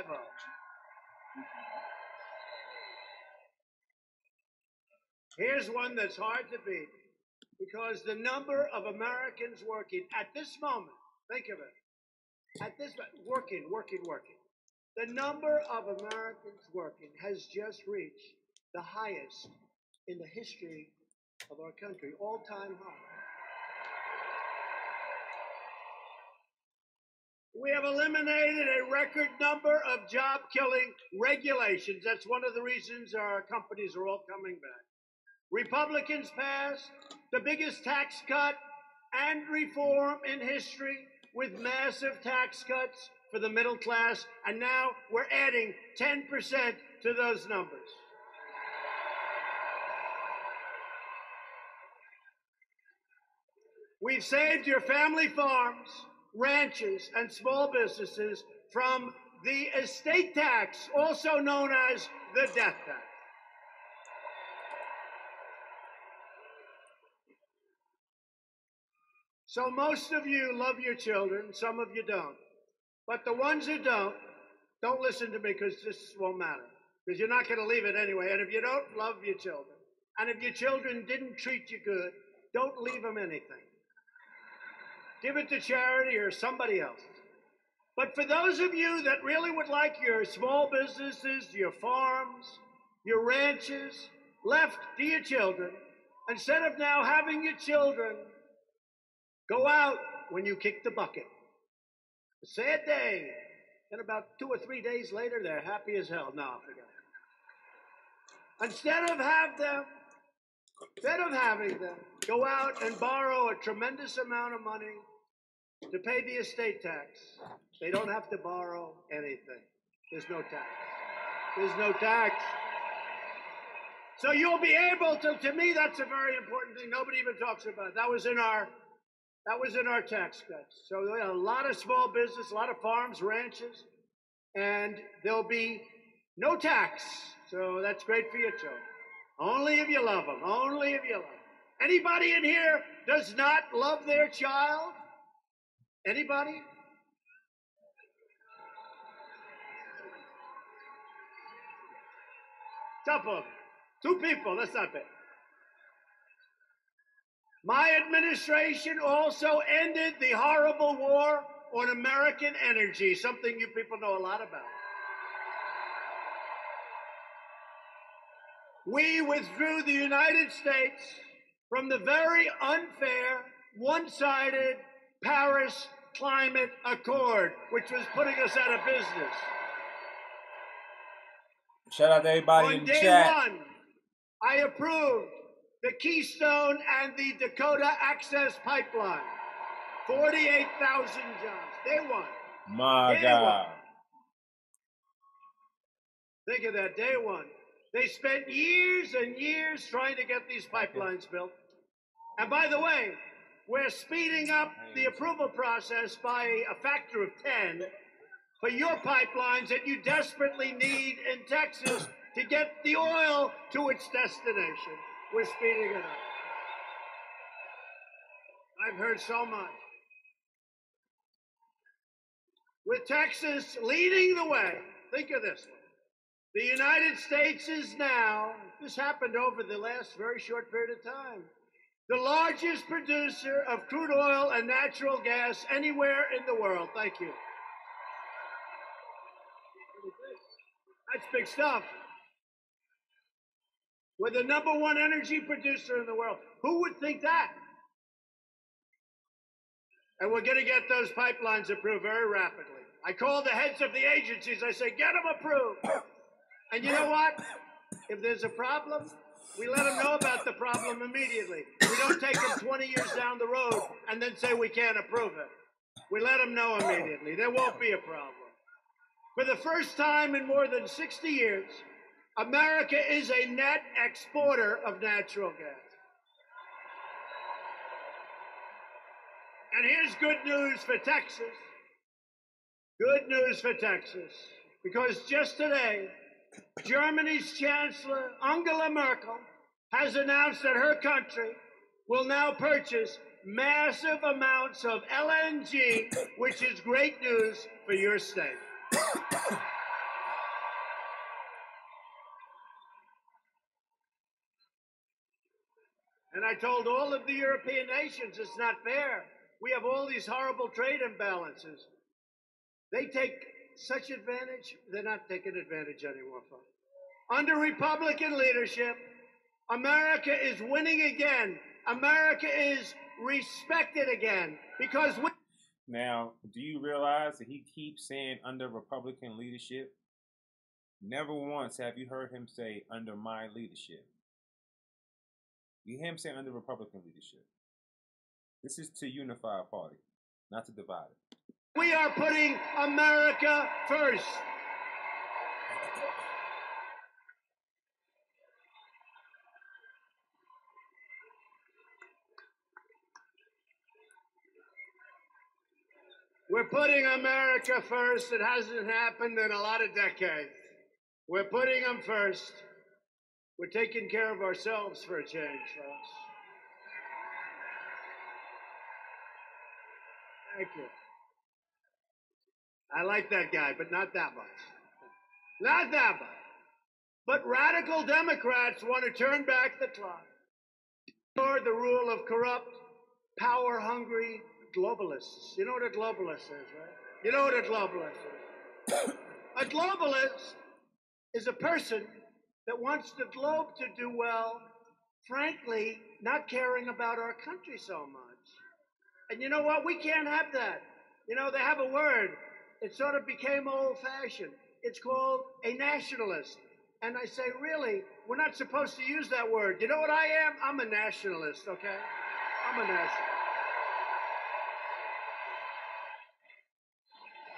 5-0. Here's one that's hard to beat because the number of Americans working at this moment, think of it, at this working. The number of Americans working has just reached the highest in the history of our country, all-time high. We have eliminated a record number of job-killing regulations. That's one of the reasons our companies are all coming back. Republicans passed the biggest tax cut and reform in history with massive tax cuts for the middle class, and now we're adding 10% to those numbers. We've saved your family farms, ranches, and small businesses from the estate tax, also known as the death tax. So most of you love your children, some of you don't. But the ones who don't listen to me because this won't matter. Because you're not going to leave it anyway. And if you don't love your children, and if your children didn't treat you good, don't leave them anything. Give it to charity or somebody else. But for those of you that really would like your small businesses, your farms, your ranches left to your children, instead of now having your children go out when you kick the bucket. A sad day. And about 2 or 3 days later, they're happy as hell. No, I forgot. Instead of having them go out and borrow a tremendous amount of money to pay the estate tax, they don't have to borrow anything. There's no tax. There's no tax. So you'll be able to me, that's a very important thing. Nobody even talks about it. That was in our tax cuts. So we had a lot of small business, a lot of farms, ranches, and there'll be no tax. So that's great for your children. Only if you love them. Only if you love them. Anybody in here does not love their child? Anybody? Couple of them. 2 people, that's not bad. My administration also ended the horrible war on American energy, something you people know a lot about. We withdrew the United States from the very unfair, one-sided Paris Climate Accord, which was putting us out of business. Shout out to everybody in the chat. On day 1, I approved the Keystone and the Dakota Access Pipeline. 48,000 jobs. Day 1. My God. Think of that, day 1. They spent years and years trying to get these pipelines built. And by the way, we're speeding up the approval process by a factor of 10 for your pipelines that you desperately need in Texas to get the oil to its destination. We're speeding it up. I've heard so much. With Texas leading the way, think of this one. The United States is now, this happened over the last very short period of time, the largest producer of crude oil and natural gas anywhere in the world. Thank you. That's big stuff. We're the #1 energy producer in the world. Who would think that? And we're going to get those pipelines approved very rapidly. I called the heads of the agencies. I say, get them approved. And you know what? If there's a problem, we let them know about the problem immediately. We don't take them 20 years down the road and then say we can't approve it. We let them know immediately. There won't be a problem. For the first time in more than 60 years, America is a net exporter of natural gas. And here's good news for Texas. Good news for Texas. Because just today, Germany's Chancellor Angela Merkel has announced that her country will now purchase massive amounts of LNG, which is great news for your state. And I told all of the European nations it's not fair. We have all these horrible trade imbalances. They take such advantage, they're not taking advantage anymore, folks. Under Republican leadership, America is winning again. America is respected again because we. Now, do you realize that he keeps saying under Republican leadership? Never once have you heard him say under my leadership. You hear him say under Republican leadership. This is to unify a party, not to divide it. We are putting America first. We're putting America first. It hasn't happened in a lot of decades. We're putting them first. We're taking care of ourselves for a change, folks. Thank you. I like that guy, but not that much. Not that much. But radical Democrats want to turn back the clock. Or the rule of corrupt, power-hungry globalists. You know what a globalist is, right? You know what a globalist is. A globalist is a person that wants the globe to do well, frankly, not caring about our country so much. And you know what? We can't have that. You know, they have a word. It sort of became old-fashioned. It's called a nationalist. And I say, really, we're not supposed to use that word. You know what I am? I'm a nationalist, okay? I'm a nationalist.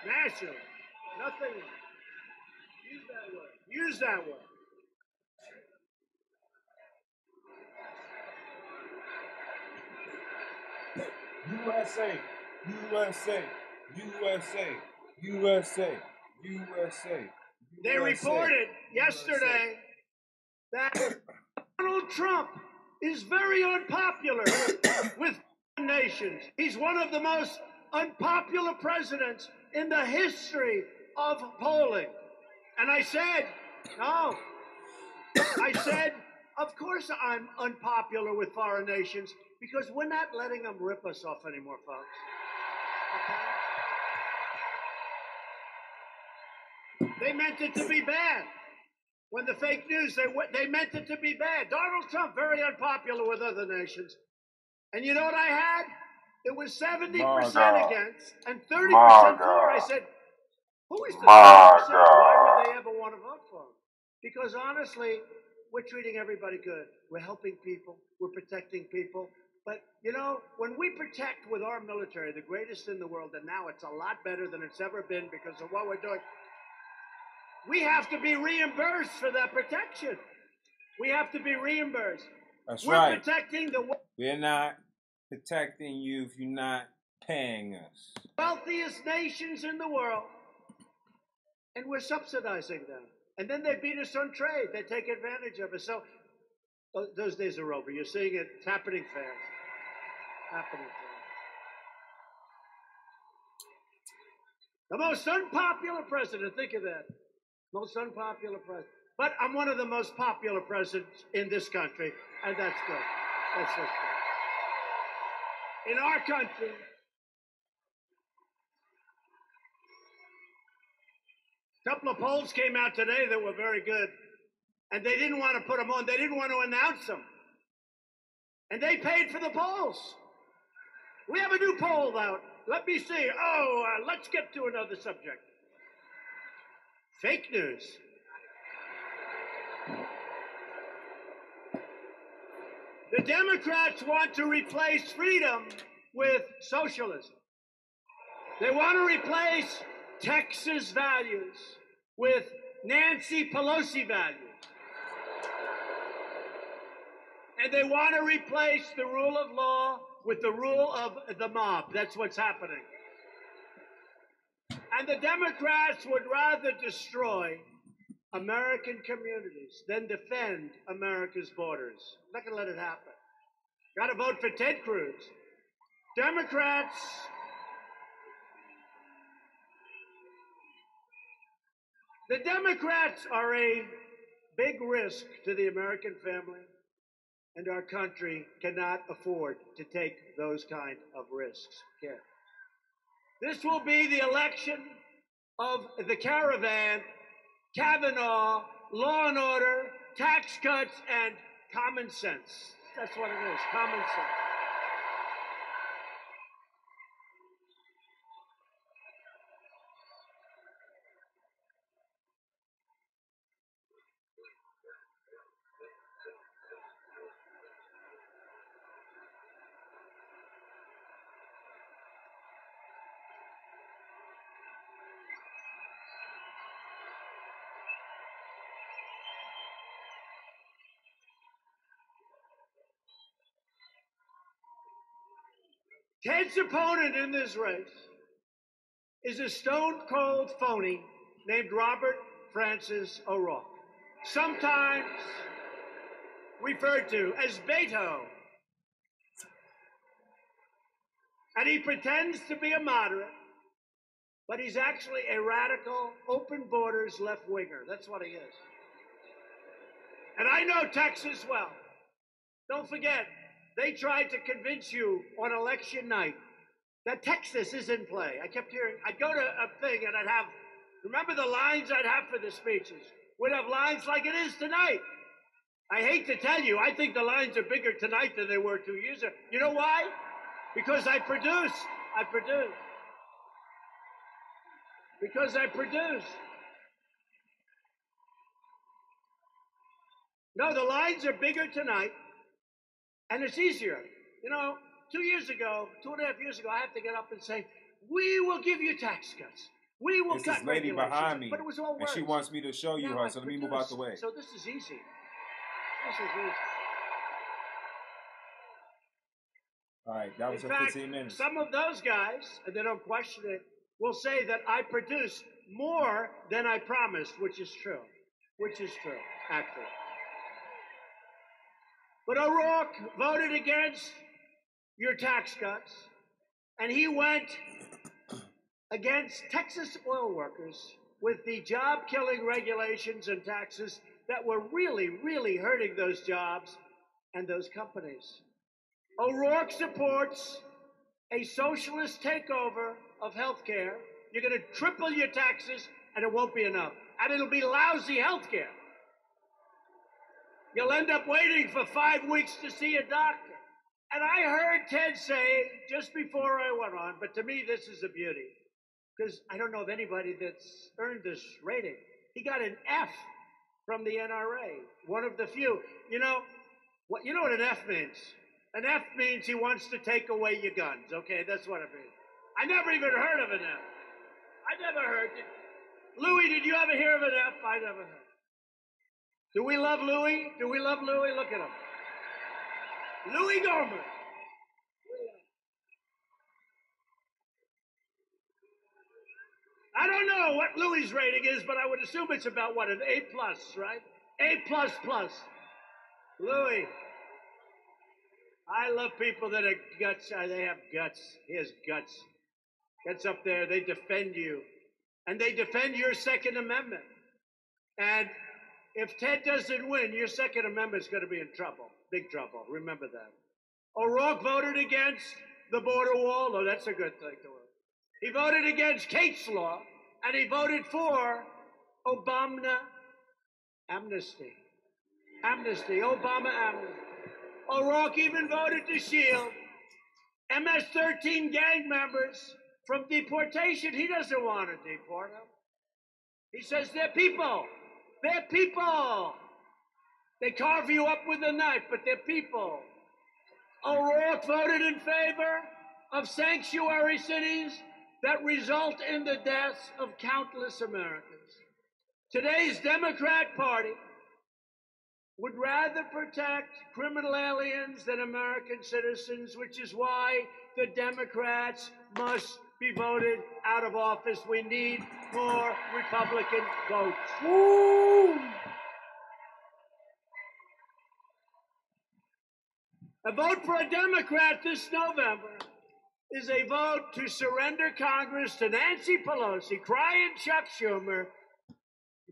Nationalist. Nothing. Use that word. Use that word. USA, USA, USA, USA, USA. They reported yesterday that Donald Trump is very unpopular with nations. He's one of the most unpopular presidents in the history of polling. And I said, no. I said, of course I'm unpopular with foreign nations because we're not letting them rip us off anymore, folks. Okay? They meant it to be bad. When the fake news, they meant it to be bad. Donald Trump, very unpopular with other nations. And you know what I had? It was 70% against and 30% for. I said, who is the 30%? Why would they ever want to vote for him? Because honestly, we're treating everybody good. We're helping people. We're protecting people. But, you know, when we protect with our military, the greatest in the world, and now it's a lot better than it's ever been because of what we're doing, we have to be reimbursed for that protection. We have to be reimbursed. That's we're right. Protecting the. We're not protecting you if you're not paying us. Wealthiest nations in the world, and we're subsidizing them. And then they beat us on trade. They take advantage of us. So those days are over. You're seeing it. It's happening fast. Happening fast. The most unpopular president. Think of that. Most unpopular president. But I'm one of the most popular presidents in this country, and that's good. That's just good. In our country, a couple of polls came out today that were very good, and they didn't want to put them on. They didn't want to announce them. And they paid for the polls. We have a new poll out. Let me see. Let's get to another subject. Fake news. The Democrats want to replace freedom with socialism. They want to replace Texas values with Nancy Pelosi values. And they want to replace the rule of law with the rule of the mob. That's what's happening. And the Democrats would rather destroy American communities than defend America's borders. I'm not going to let it happen. Got to vote for Ted Cruz. Democrats The Democrats are a big risk to the American family. and our country cannot afford to take those kind of risks. Yeah. This will be the election of the caravan, Kavanaugh, law and order, tax cuts, and common sense. That's what it is, common sense. Ted's opponent in this race is a stone-cold phony named Robert Francis O'Rourke, sometimes referred to as Beto. And he pretends to be a moderate, but he's actually a radical, open borders left-winger. That's what he is. And I know Texas well. Don't forget, they tried to convince you on election night that Texas is in play. I kept hearing, I'd go to a thing and I'd have, remember the lines I'd have for the speeches? We'd have lines like it is tonight. I hate to tell you, I think the lines are bigger tonight than they were 2 years ago. You know why? Because I produce. Because I produce. No, the lines are bigger tonight, and it's easier. You know, 2 years ago, 2.5 years ago, I have to get up and say, we will give you tax cuts. We will cut lady behind me, but it was all words. And she wants me to show you her, so let me move out the way. So this is easy. This is easy. All right, that was In a fact, 15 minutes. Some of those guys, and they don't question it, will say that I produce more than I promised, which is true. Which is true, actually. But O'Rourke voted against your tax cuts, and he went against Texas oil workers with the job-killing regulations and taxes that were really, really hurting those jobs and those companies. O'Rourke supports a socialist takeover of health care. You're going to triple your taxes, and it won't be enough. And it'll be lousy health care. You'll end up waiting for 5 weeks to see a doctor. And I heard Ted say, just before I went on, but to me this is a beauty, because I don't know of anybody that's earned this rating. He got an F from the NRA, one of the few. You know what an F means? An F means he wants to take away your guns, okay? That's what it means. I never even heard of an F. I never heard it. Louis, did you ever hear of an F? I never heard. Do we love Louis? Do we love Louis? Look at him. Louis Gohmert. I don't know what Louis' rating is, but I would assume it's about, what, an A+, right? A++. Louis. I love people that are guts. They have guts. He has guts. Gets up there. They defend you. And they defend your Second Amendment. And if Ted doesn't win, your Second Amendment is going to be in trouble. Big trouble. Remember that. O'Rourke voted against the border wall. Oh, that's a good thing to win. He voted against Kate's law, and he voted for Obama amnesty. Obama amnesty. O'Rourke even voted to shield MS-13 gang members from deportation. He doesn't want to deport them. He says they're people. They're people. They carve you up with a knife, but they're people. O'Rourke voted in favor of sanctuary cities that result in the deaths of countless Americans. Today's Democrat Party would rather protect criminal aliens than American citizens, which is why the Democrats must be voted out of office. We need more Republican votes. Woo! A vote for a Democrat this November is a vote to surrender Congress to Nancy Pelosi, crying Chuck Schumer,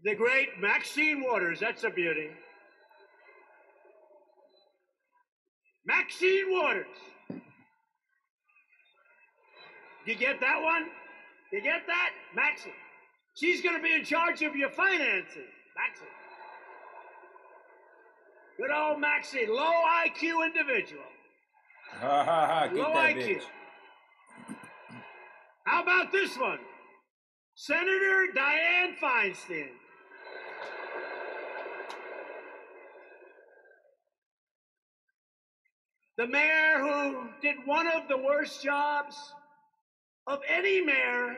the great Maxine Waters. That's a beauty. Maxine Waters. You get that one? You get that? Maxine. She's going to be in charge of your finances. Maxine. Good old Maxine. Low IQ individual. Get Low that IQ. bitch. How about this one? Senator Dianne Feinstein. The mayor who did one of the worst jobs of any mayor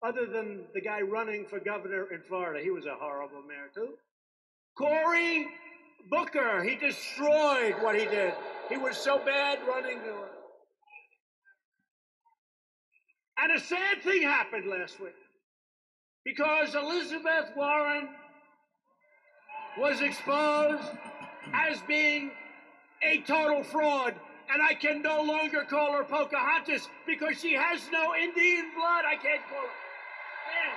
other than the guy running for governor in Florida. He was a horrible mayor, too. Cory Booker, he destroyed what he did. He was so bad running. And a sad thing happened last week because Elizabeth Warren was exposed as being a total fraud. And I can no longer call her Pocahontas because she has no Indian blood. I can't call her. Man.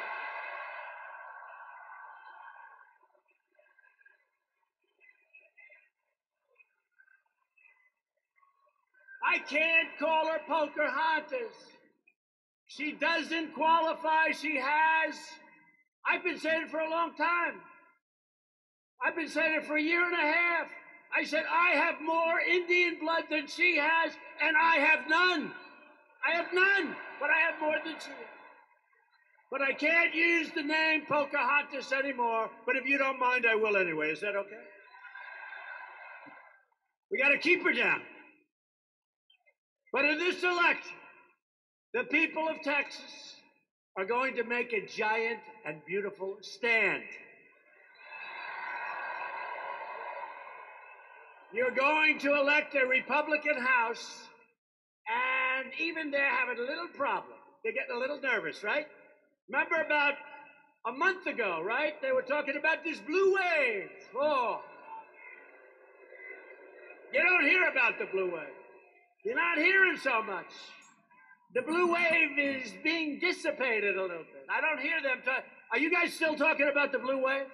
I can't call her Pocahontas. She doesn't qualify. She has. I've been saying it for a long time. I've been saying it for a year and a half. I said, I have more Indian blood than she has, and I have none. I have none, but I have more than she has. But I can't use the name Pocahontas anymore, but if you don't mind, I will anyway. Is that okay? We got to keep her down. But in this election, the people of Texas are going to make a giant and beautiful stand. You're going to elect a Republican House, and even they're having a little problem. They're getting a little nervous, right? Remember about a month ago, right? They were talking about this blue wave. Oh. You don't hear about the blue wave. You're not hearing so much. The blue wave is being dissipated a little bit. I don't hear them talk. Are you guys still talking about the blue wave?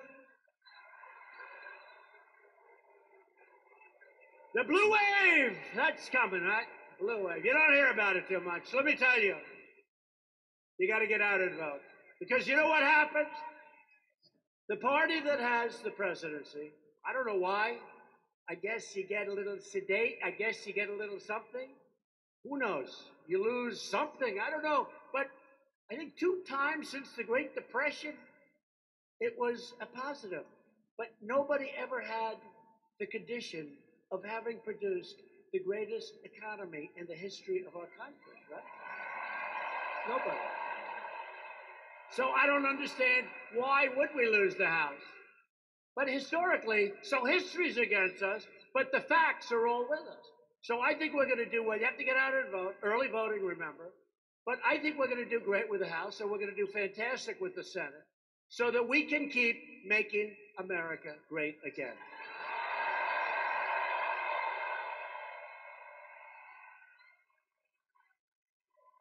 The blue wave! That's coming, right? Blue wave. You don't hear about it too much. Let me tell you. You got to get out and vote. Because you know what happens? The party that has the presidency, I don't know why. I guess you get a little sedate. I guess you get a little something. Who knows? You lose something. I don't know. But I think 2 times since the Great Depression, it was a positive. But nobody ever had the condition of having produced the greatest economy in the history of our country, right? Nobody. So I don't understand why would we lose the House? But historically, so history's against us, but the facts are all with us. So I think we're going to do well. You have to get out and vote. Early voting, remember. But I think we're going to do great with the House, and we're going to do fantastic with the Senate, so that we can keep making America great again.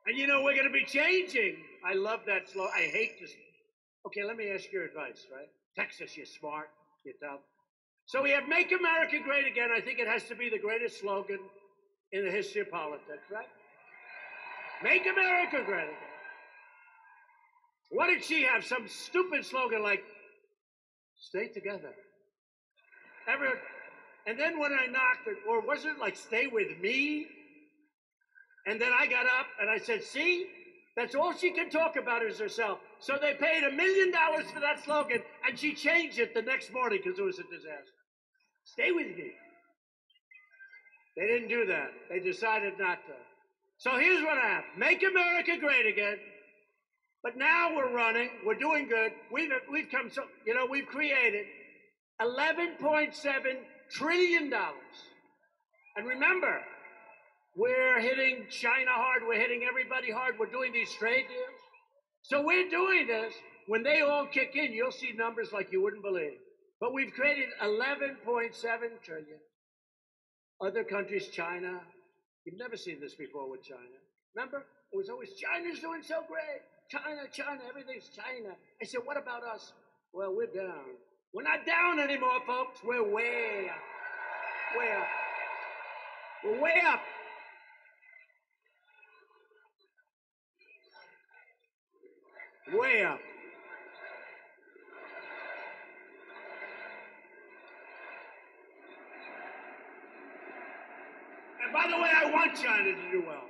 And you know, we're going to be changing. I love that slogan. I hate this. Okay, let me ask your advice, right? Texas, you're smart, you're tough. So we have Make America Great Again. I think it has to be the greatest slogan in the history of politics, right? Make America Great Again. What did she have? Some stupid slogan like, stay together. Everyone. And then when I knocked it, or was it like, stay with me? And then I got up and I said, see, that's all she can talk about is herself. So they paid $1 million for that slogan, and she changed it the next morning because it was a disaster. Stay with me. They didn't do that. They decided not to. So here's what happened. Make America Great Again. But now we're running. We're doing good. We've come so, you know, we've created $11.7 trillion. And remember, we're hitting China hard. We're hitting everybody hard. We're doing these trade deals. So we're doing this. When they all kick in, you'll see numbers like you wouldn't believe. But we've created $11.7 trillion. Other countries, China, you've never seen this before with China. Remember? It was always, China's doing so great. China, everything's China. I said, what about us? Well, we're down. We're not down anymore, folks. We're way up. Way up. We're way up. Way up. And by the way, I want China to do well.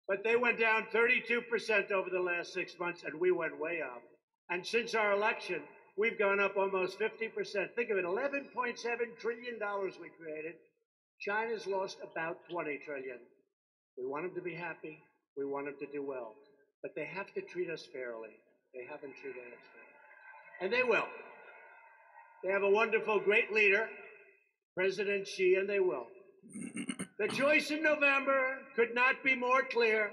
But they went down 32% over the last 6 months, and we went way up. And since our election, we've gone up almost 50%. Think of it, $11.7 trillion we created. China's lost about 20 trillion. We want them to be happy. We want them to do well. But they have to treat us fairly. They haven't treated us fairly. And they will. They have a wonderful, great leader, President Xi, and they will. The choice in November could not be more clear.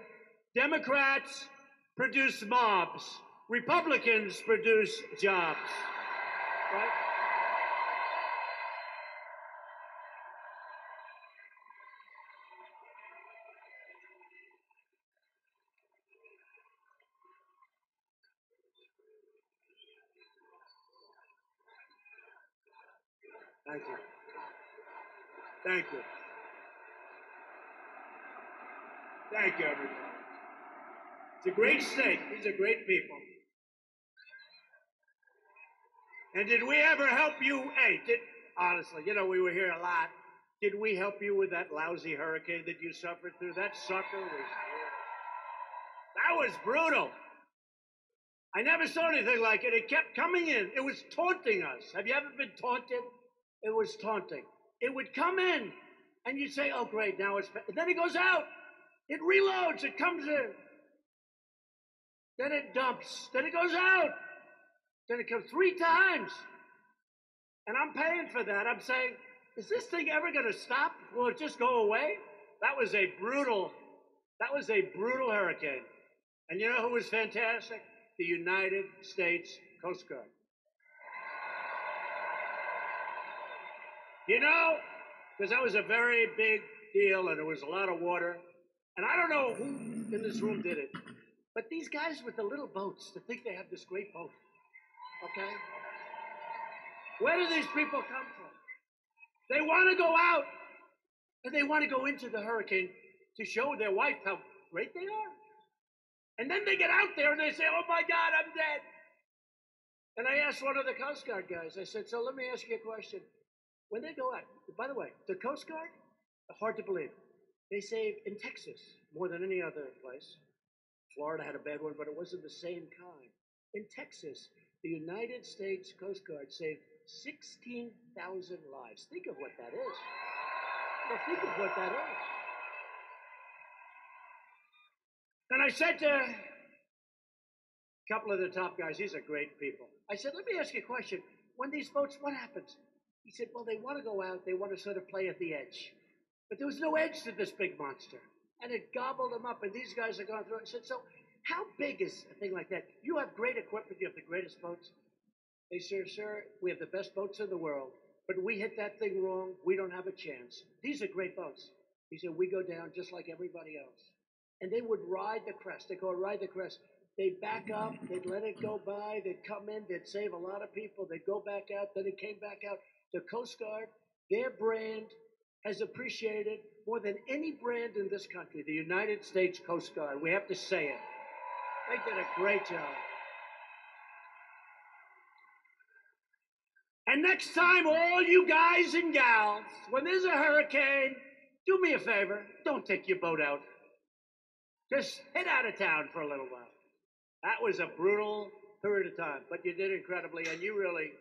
Democrats produce mobs. Republicans produce jobs. Right? Thank you. Thank you. Thank you, everybody. It's a great state. These are great people. And did we ever help you? Hey, honestly, you know, we were here a lot. Did we help you with that lousy hurricane that you suffered through? That sucker was brutal. I never saw anything like it. It kept coming in. It was taunting us. Have you ever been taunted? It was taunting. It would come in, and you'd say, oh, great, now it's... And then it goes out. It reloads. It comes in. Then it dumps. Then it goes out. Then it comes 3 times. And I'm paying for that. I'm saying, is this thing ever going to stop? Will it just go away? That was a brutal hurricane. And you know who was fantastic? The United States Coast Guard. You know, because that was a very big deal and there was a lot of water. And I don't know who in this room did it, but these guys with the little boats that think they have this great boat, okay? Where do these people come from? They want to go out and they want to go into the hurricane to show their wife how great they are. And then they get out there and they say, oh my God, I'm dead. And I asked one of the Coast Guard guys, I said, so let me ask you a question. When they go out, by the way, the Coast Guard, hard to believe, they save in Texas more than any other place. Florida had a bad one, but it wasn't the same kind. In Texas, the United States Coast Guard saved 16,000 lives. Think of what that is. Now think of what that is. And I said to a couple of the top guys, these are great people. I said, let me ask you a question. When these boats, what happens? He said, well, they want to go out. They want to sort of play at the edge. But there was no edge to this big monster. And it gobbled them up. And these guys are going through it. I said, so how big is a thing like that? You have great equipment. You have the greatest boats. They said, sir, we have the best boats in the world. But we hit that thing wrong. We don't have a chance. These are great boats. He said, we go down just like everybody else. And they would ride the crest. They go ride the crest. They'd back up. They'd let it go by. They'd come in. They'd save a lot of people. They'd go back out. Then it came back out. The Coast Guard, their brand has appreciated more than any brand in this country, the United States Coast Guard. We have to say it. They did a great job. And next time, all you guys and gals, when there's a hurricane, do me a favor. Don't take your boat out. Just head out of town for a little while. That was a brutal period of time, but you did incredibly, and you really...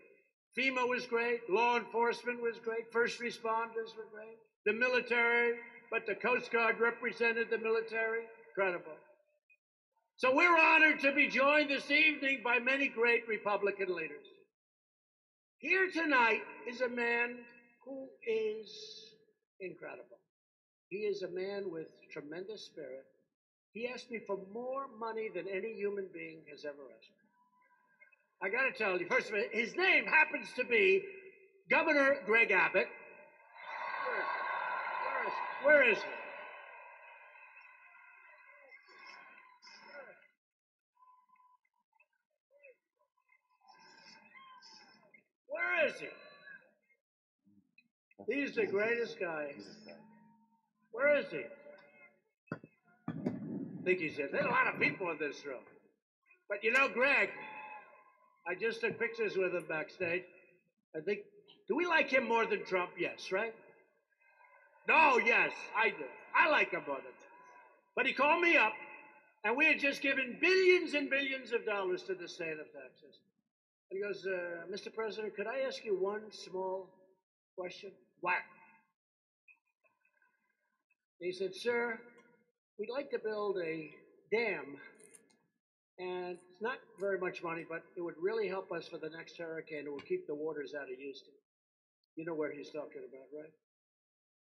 FEMA was great, law enforcement was great, first responders were great, the military, but the Coast Guard represented the military. Incredible. So we're honored to be joined this evening by many great Republican leaders. Here tonight is a man who is incredible. He is a man with tremendous spirit. He asked me for more money than any human being has ever asked me. I got to tell you, first of all, his name happens to be Governor Greg Abbott. Where is he? Where is he? He's the greatest guy. Where is he? I think he's in. There's a lot of people in this room. But you know, Greg, I just took pictures with him backstage. I think, do we like him more than Trump? Yes, right? No, yes, I do. I like him more than Trump. But he called me up, and we had just given billions and billions of dollars to the state of Texas. And he goes, Mr. President, could I ask you one small question? What? He said, sir, we'd like to build a dam, and it's not very much money, but it would really help us for the next hurricane. It will keep the waters out of Houston. You know where he's talking about, right?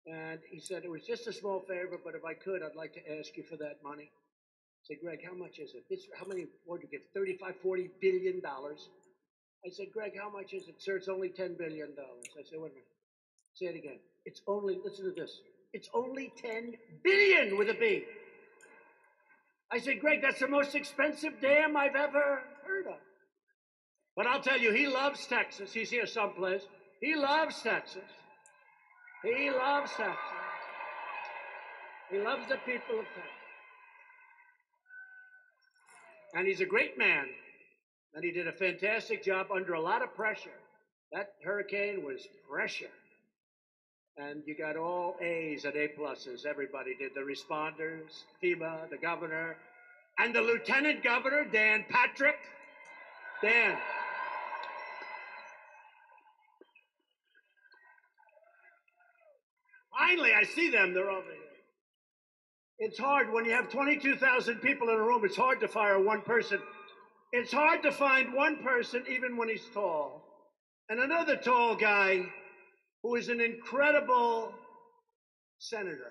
And he said, it was just a small favor, but if I could, I'd like to ask you for that money. I said, Greg, how much is it? How many, what did you give, 35, 40 billion dollars? I said, Greg, how much is it? Sir, it's only $10 billion. I said, wait a minute. Say it again. It's only, listen to this. It's only 10 billion with a B. I said, Greg, that's the most expensive dam I've ever heard of. But I'll tell you, he loves Texas. He's here someplace. He loves Texas. He loves Texas. He loves the people of Texas. And he's a great man. And he did a fantastic job under a lot of pressure. That hurricane was pressure. And you got all A's and A pluses. Everybody did. The responders, FEMA, the governor, and the lieutenant governor, Dan Patrick. Dan. Finally, I see them. They're over here. It's hard when you have 22,000 people in a room. It's hard to fire one person. It's hard to find one person, even when he's tall. And another tall guy who is an incredible senator.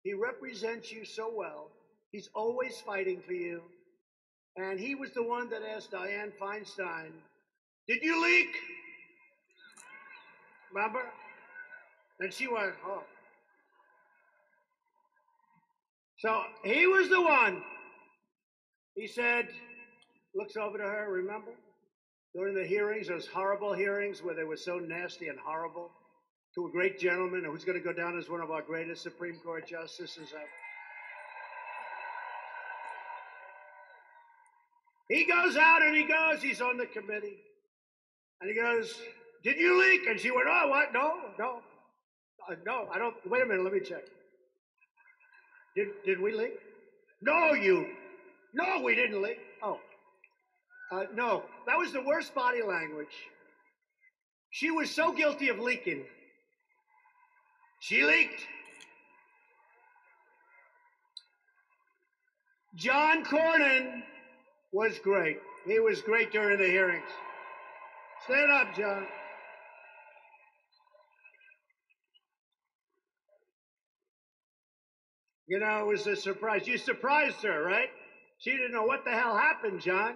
He represents you so well. He's always fighting for you. And he was the one that asked Dianne Feinstein, did you leak? Remember? And she went, oh. So he was the one. He said, looks over to her, remember? During the hearings, those horrible hearings where they were so nasty and horrible, to a great gentleman who's going to go down as one of our greatest Supreme Court justices ever. He goes out and he's on the committee. And he goes, did you leak? And she went, oh, what? No, I don't, wait a minute, let me check. Did we leak? No, we didn't leak. Oh, no, that was the worst body language. She was so guilty of leaking. She leaked. John Cornyn was great. He was great during the hearings. Stand up, John. You know, it was a surprise. You surprised her, right? She didn't know what the hell happened, John.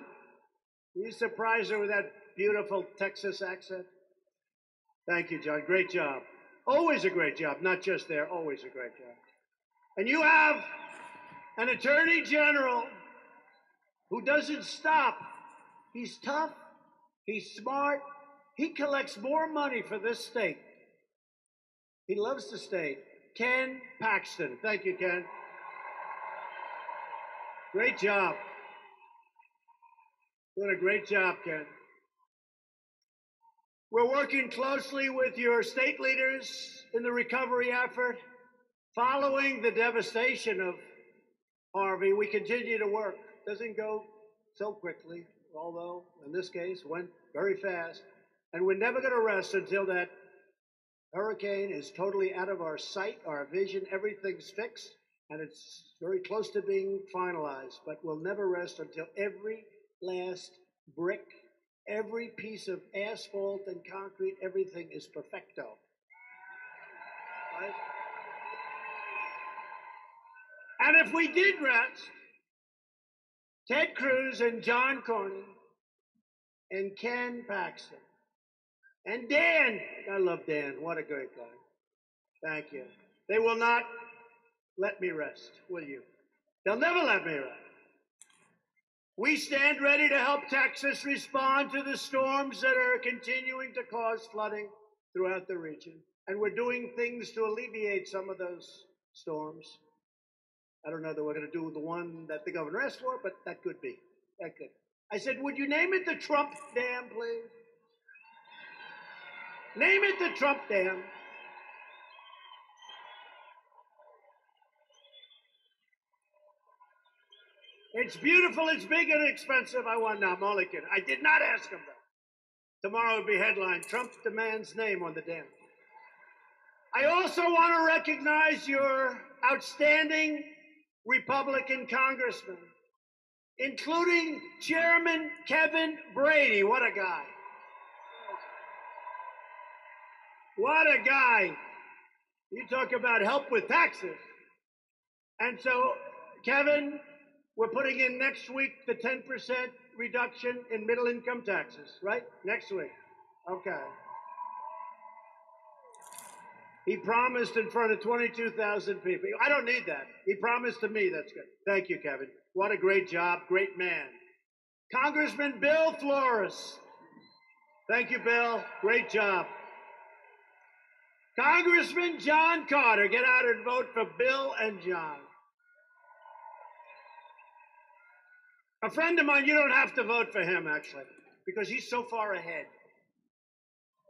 You surprised her with that beautiful Texas accent. Thank you, John. Great job. Always a great job. Not just there, always a great job. And you have an attorney general who doesn't stop. He's tough. He's smart. He collects more money for this state. He loves the state. Ken Paxton. Thank you, Ken. Great job. Doing a great job, Ken. We're working closely with your state leaders in the recovery effort. Following the devastation of Harvey, we continue to work. Doesn't go so quickly, although in this case went very fast. And we're never going to rest until that hurricane is totally out of our sight, our vision, everything's fixed, and it's very close to being finalized. But we'll never rest until every last brick, every piece of asphalt and concrete, everything is perfecto. Right? And if we did rest, Ted Cruz and John Cornyn and Ken Paxton and Dan, I love Dan, what a great guy. Thank you. They will not let me rest, will you? They'll never let me rest. We stand ready to help Texas respond to the storms that are continuing to cause flooding throughout the region. And we're doing things to alleviate some of those storms. I don't know that we're going to do the one that the governor asked for, but that could be. That could. I said, would you name it the Trump Dam, please? Name it the Trump Dam. It's beautiful, it's big and expensive. I want now, I'm only kidding. I did not ask him that. Tomorrow would be headline, Trump demands name on the dam. I also want to recognize your outstanding Republican congressmen, including Chairman Kevin Brady. What a guy. What a guy. You talk about help with taxes. And so, Kevin, we're putting in next week the 10% reduction in middle income taxes, right? Next week. Okay. He promised in front of 22,000 people. I don't need that. He promised to me. That's good. Thank you, Kevin. What a great job. Great man. Congressman Bill Flores. Thank you, Bill. Great job. Congressman John Carter. Get out and vote for Bill and John. A friend of mine, you don't have to vote for him, actually, because he's so far ahead.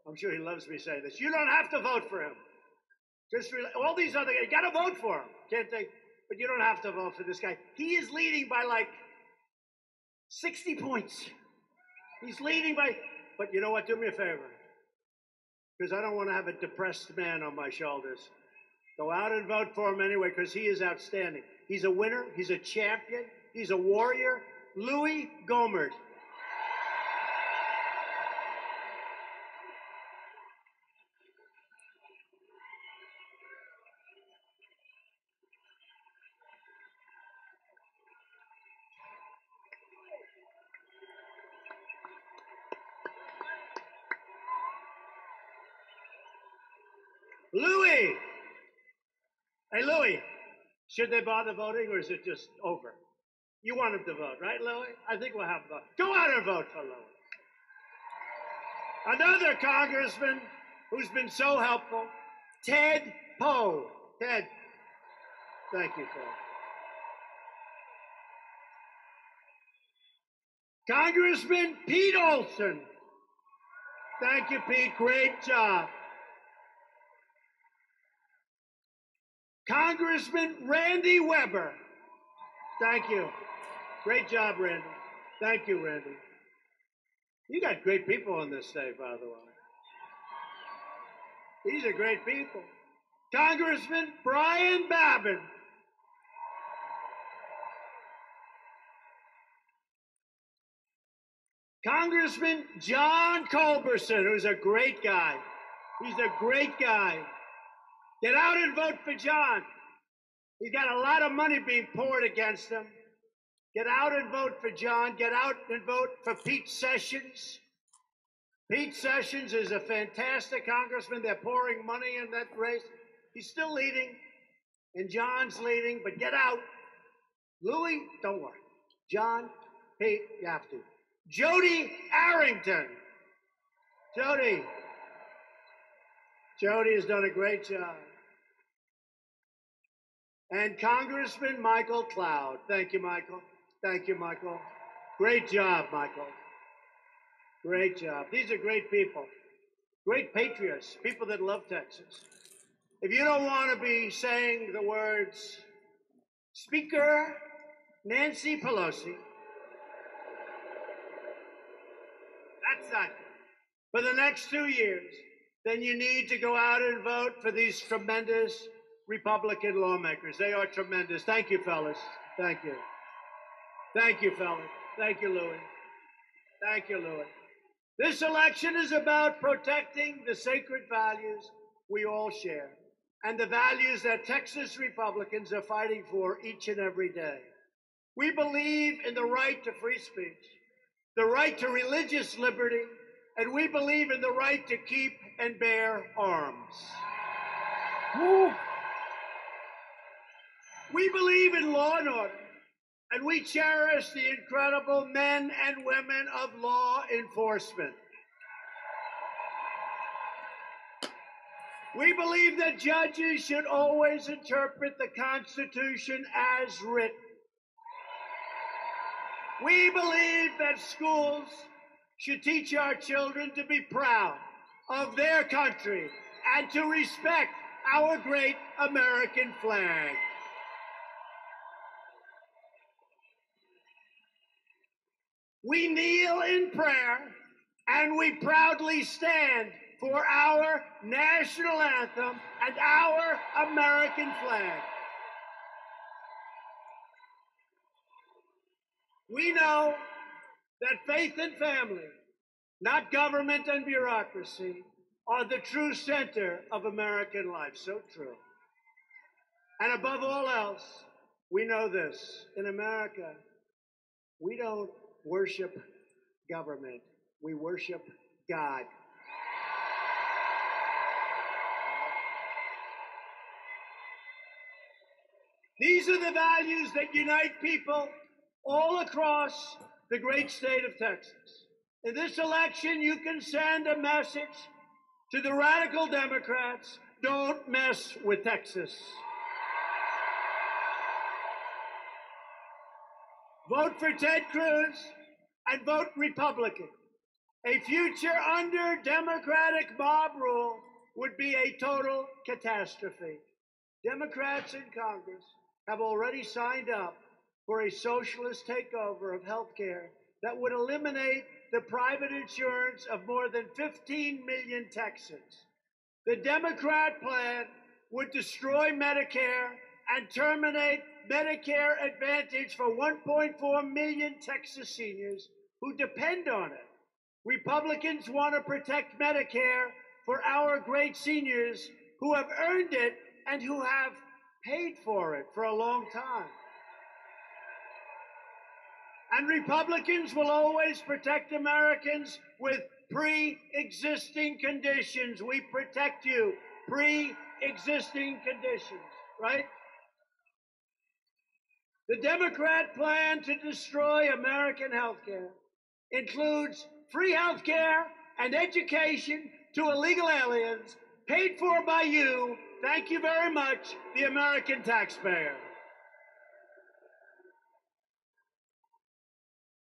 I'm sure he loves me saying this. You don't have to vote for him. Just all these other guys, you got to vote for him. Can't think, but you don't have to vote for this guy. He is leading by like 60 points. He's leading by, but you know what? Do me a favor, because I don't want to have a depressed man on my shoulders. Go out and vote for him anyway, because he is outstanding. He's a winner. He's a champion. He's a warrior. Louis Gohmert. Louis! Hey, Louis, should they bother voting or is it just over? You want them to vote, right, Louis? I think we'll have them vote. Go out and vote for Louis. Another congressman who's been so helpful, Ted Poe. Ted, thank you, Ted. Congressman Pete Olson. Thank you, Pete. Great job. Congressman Randy Weber. Thank you. Great job, Randy. Thank you, Randy. You got great people on this state, by the way. These are great people. Congressman Brian Babin. Congressman John Culberson, who's a great guy. He's a great guy. Get out and vote for John. He's got a lot of money being poured against him. Get out and vote for John. Get out and vote for Pete Sessions. Pete Sessions is a fantastic congressman. They're pouring money in that race. He's still leading, and John's leading, but get out. Louis, don't worry. John, Pete, you have to. Jody Arrington. Jody has done a great job. And Congressman Michael Cloud. Thank you, Michael. Thank you, Michael. Great job, Michael. Great job. These are great people. Great patriots, people that love Texas. If you don't want to be saying the words, Speaker Nancy Pelosi, that's not for the next 2 years, then you need to go out and vote for these tremendous Republican lawmakers. They are tremendous. Thank you, fellas. Thank you. Thank you, fellas. Thank you, Louis. Thank you, Louis. This election is about protecting the sacred values we all share and the values that Texas Republicans are fighting for each and every day. We believe in the right to free speech, the right to religious liberty, and we believe in the right to keep and bear arms. Woo. We believe in law and order, and we cherish the incredible men and women of law enforcement. We believe that judges should always interpret the Constitution as written. We believe that schools should teach our children to be proud of their country and to respect our great American flag. We kneel in prayer and we proudly stand for our national anthem and our American flag. We know that faith and family, not government and bureaucracy, are the true center of American life. So true. And above all else, we know this. In America, we don't worship government. We worship God. These are the values that unite people all across the great state of Texas. In this election, you can send a message to the radical Democrats: don't mess with Texas. Vote for Ted Cruz and vote Republican. A future under Democratic mob rule would be a total catastrophe. Democrats in Congress have already signed up for a socialist takeover of health care that would eliminate the private insurance of more than 15 million Texans. The Democrat plan would destroy Medicare and terminate Medicare Advantage for 1.4 million Texas seniors who depend on it. Republicans want to protect Medicare for our great seniors who have earned it and who have paid for it for a long time. And Republicans will always protect Americans with pre-existing conditions. We protect you. Pre-existing conditions, right? The Democrat plan to destroy American health care includes free health care and education to illegal aliens paid for by you, thank you very much, the American taxpayer.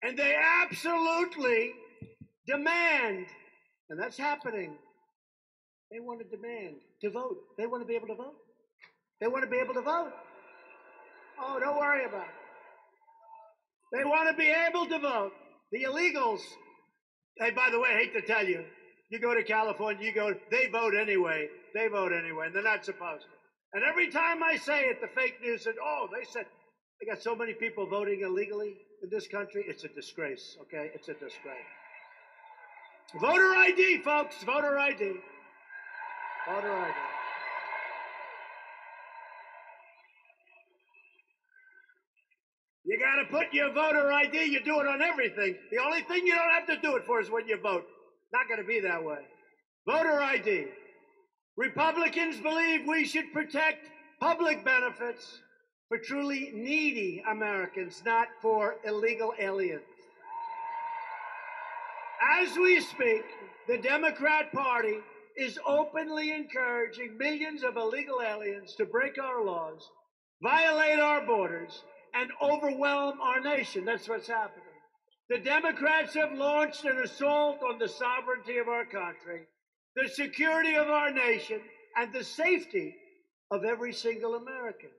And they absolutely demand, and that's happening, they want to demand to vote. They want to be able to vote. They want to be able to vote. Oh, don't worry about it. They want to be able to vote. The illegals, hey, by the way, I hate to tell you, you go to California, they vote anyway. They vote anyway, and they're not supposed to. And every time I say it, the fake news said, oh, they said, they got so many people voting illegally in this country. It's a disgrace, okay? It's a disgrace. Voter ID, folks, voter ID. Voter ID. You got to put your voter ID. You do it on everything. The only thing you don't have to do it for is when you vote. Not going to be that way. Voter ID. Republicans believe we should protect public benefits for truly needy Americans, not for illegal aliens. As we speak, the Democrat Party is openly encouraging millions of illegal aliens to break our laws, violate our borders, and overwhelm our nation. That's what's happening. The Democrats have launched an assault on the sovereignty of our country, the security of our nation, and the safety of every single American.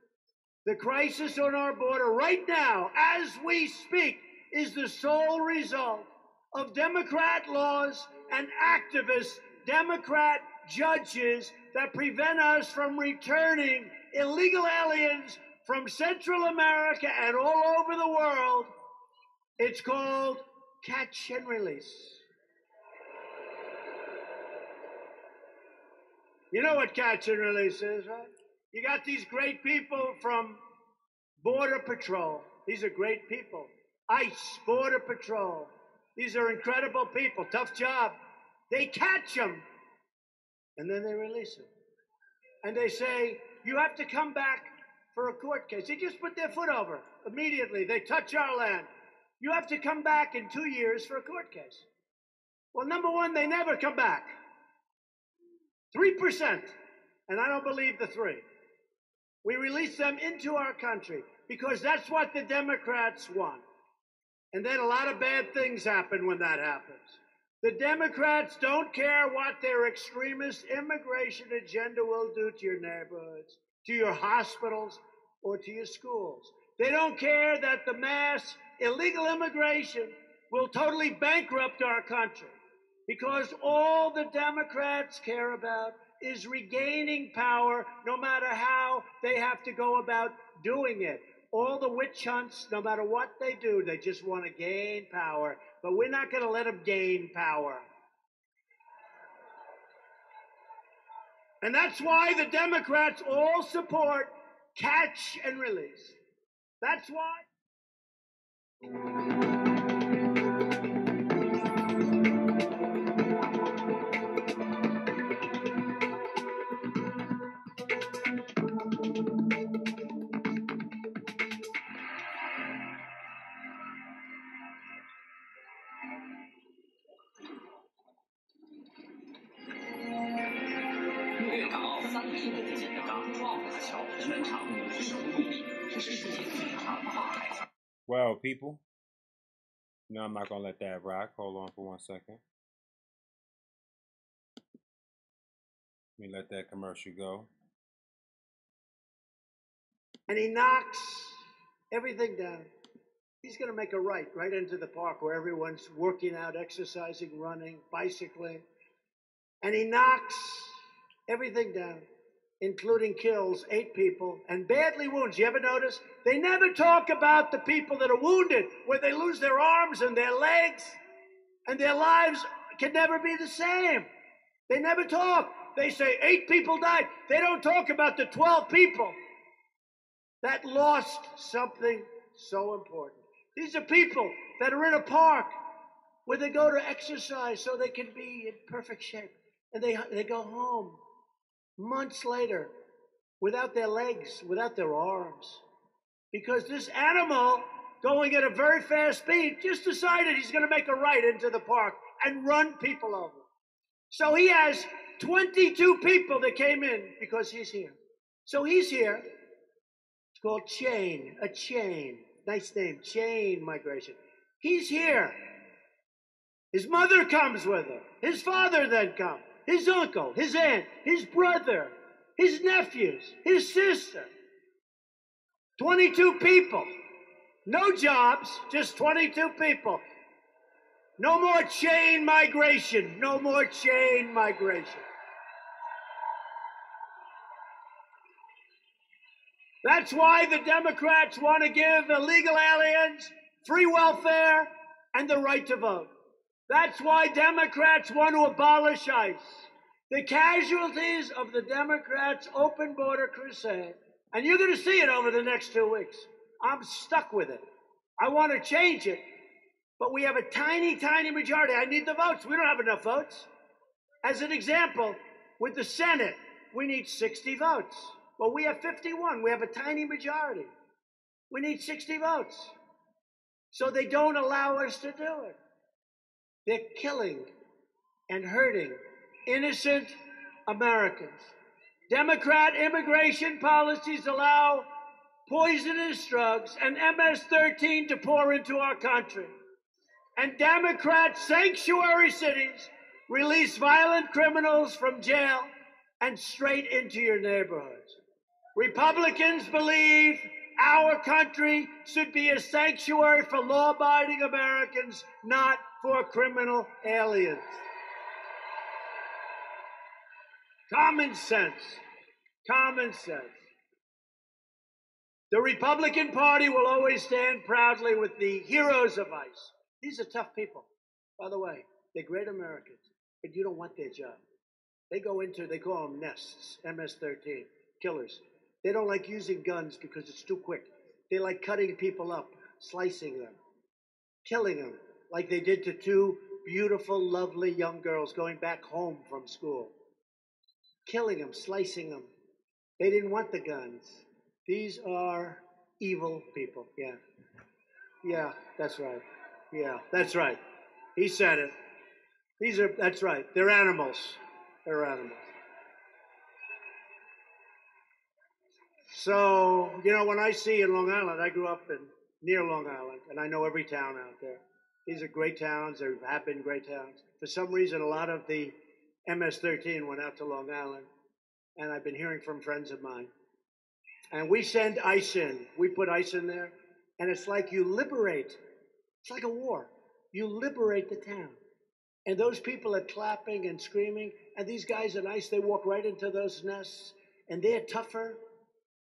The crisis on our border right now, as we speak, is the sole result of Democrat laws and activist Democrat judges that prevent us from returning illegal aliens from Central America and all over the world. It's called catch and release. You know what catch and release is, right? You got these great people from Border Patrol. These are great people. ICE, Border Patrol. These are incredible people. Tough job. They catch them, and then they release them. And they say, you have to come back for a court case. They just put their foot over immediately. They touch our land. You have to come back in 2 years for a court case. Well, number one, they never come back. 3%. And I don't believe the 3. We release them into our country because that's what the Democrats want. And then a lot of bad things happen when that happens. The Democrats don't care what their extremist immigration agenda will do to your neighborhoods, to your hospitals, or to your schools. They don't care that the mass illegal immigration will totally bankrupt our country, because all the Democrats care about is regaining power, no matter how they have to go about doing it. All the witch hunts, no matter what they do, they just want to gain power. But we're not going to let them gain power. And that's why the Democrats all support catch and release. That's why. Well, people, no, I'm not going to let that rock. Hold on for 1 second. Let me let that commercial go. And he knocks everything down. He's going to make a right into the park where everyone's working out, exercising, running, bicycling. And he knocks everything down, including kills 8 people and badly wounds. You ever notice? They never talk about the people that are wounded, where they lose their arms and their legs, and their lives can never be the same. They never talk. They say 8 people died. They don't talk about the 12 people that lost something so important. These are people that are in a park where they go to exercise so they can be in perfect shape. And they go home months later without their legs, without their arms. Because this animal, going at a very fast speed, just decided he's going to make a right into the park and run people over. So he has 22 people that came in because he's here. So he's here. It's called a chain. Nice name, chain migration. He's here. His mother comes with him. His father then comes. His uncle, his aunt, his brother, his nephews, his sister. 22 people. No jobs, just 22 people. No more chain migration. No more chain migration. That's why the Democrats want to give illegal aliens free welfare and the right to vote. That's why Democrats want to abolish ICE. The casualties of the Democrats' open border crusade, and you're going to see it over the next 2 weeks. I'm stuck with it. I want to change it, but we have a tiny, tiny majority. I need the votes. We don't have enough votes. As an example, with the Senate, we need 60 votes. Well, we have 51. We have a tiny majority. We need 60 votes. So they don't allow us to do it. They're killing and hurting innocent Americans. Democrat immigration policies allow poisonous drugs and MS-13 to pour into our country. And Democrat sanctuary cities release violent criminals from jail and straight into your neighborhoods. Republicans believe our country should be a sanctuary for law-abiding Americans, not for criminal aliens. Common sense. Common sense. The Republican Party will always stand proudly with the heroes of ICE. These are tough people. By the way, they're great Americans, but you don't want their job. They go into, they call them nests, MS-13, killers. They don't like using guns because it's too quick. They like cutting people up, slicing them, killing them, like they did to 2 beautiful, lovely young girls going back home from school. Killing them, slicing them. They didn't want the guns. These are evil people. Yeah. Yeah, that's right. Yeah, that's right. He said it. That's right. They're animals. They're animals. So, when I see in Long Island, I grew up near Long Island, and I know every town out there. These are great towns. There have been great towns. For some reason, a lot of the MS-13 went out to Long Island, and I've been hearing from friends of mine. And we send ice in. We put ice in there, and it's like you liberate. It's like a war. You liberate the town. And those people are clapping and screaming, and these guys in ice, they walk right into those nests, and they're tougher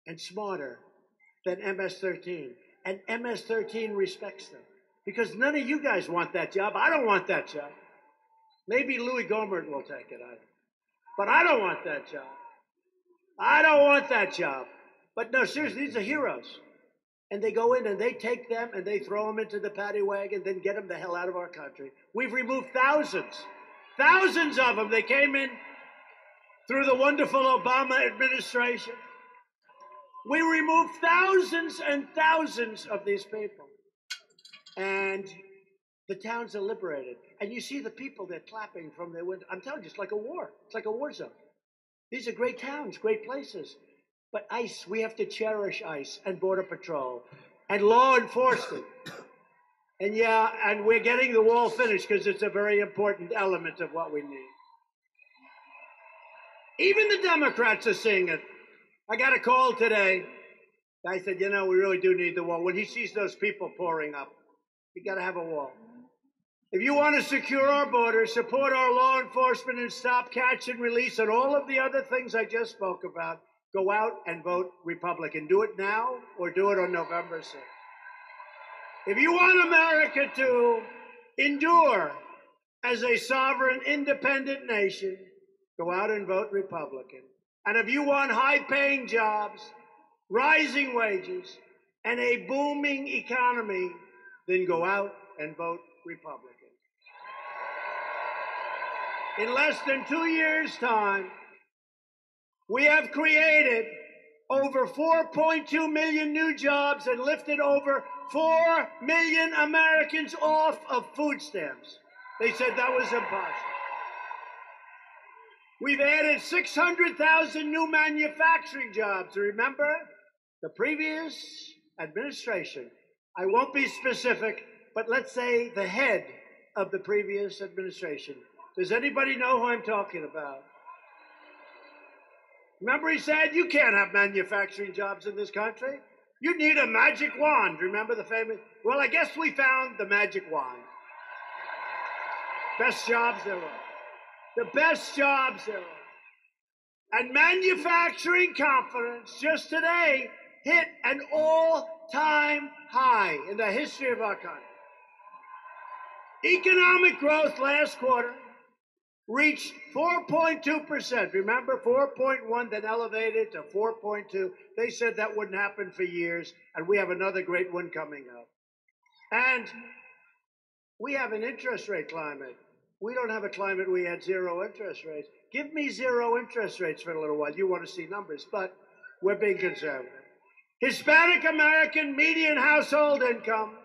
and smarter than MS-13. And MS-13 respects them. Because none of you guys want that job. I don't want that job. Maybe Louis Gohmert will take it. But I don't want that job. I don't want that job. But no, seriously, these are heroes. And they go in and they take them and they throw them into the paddy wagon, then get them the hell out of our country. We've removed thousands of them. They came in through the wonderful Obama administration. We removed thousands and thousands of these people. And the towns are liberated. And you see the people, they're clapping from their window. I'm telling you, it's like a war. It's like a war zone. These are great towns, great places. But ICE, we have to cherish ICE and Border Patrol and law enforcement. And we're getting the wall finished because it's a very important element of what we need. Even the Democrats are seeing it. I got a call today. Guy said, we really do need the wall. When he sees those people pouring up, you got to have a wall. If you want to secure our borders, support our law enforcement, and stop catch and release and all of the other things I just spoke about, go out and vote Republican. Do it now or do it on November 6th. If you want America to endure as a sovereign, independent nation, go out and vote Republican. And if you want high-paying jobs, rising wages, and a booming economy, then go out and vote Republican. In less than 2 years' time, we have created over 4.2 million new jobs and lifted over 4 million Americans off of food stamps. They said that was impossible. We've added 600,000 new manufacturing jobs. Remember, the previous administration, I won't be specific, but let's say the head of the previous administration. Does anybody know who I'm talking about? Remember he said, you can't have manufacturing jobs in this country. You need a magic wand. Remember the famous? Well, I guess we found the magic wand. Best jobs there are. The best jobs there are. And manufacturing confidence just today hit an all-time high in the history of our country. Economic growth last quarter reached 4.2%. Remember, 4.1, then elevated to 4.2. They said that wouldn't happen for years, and we have another great one coming up. And we have an interest rate climate. We don't have a climate we had zero interest rates. Give me zero interest rates for a little while. You want to see numbers, but we're being conservative. Hispanic American median household income.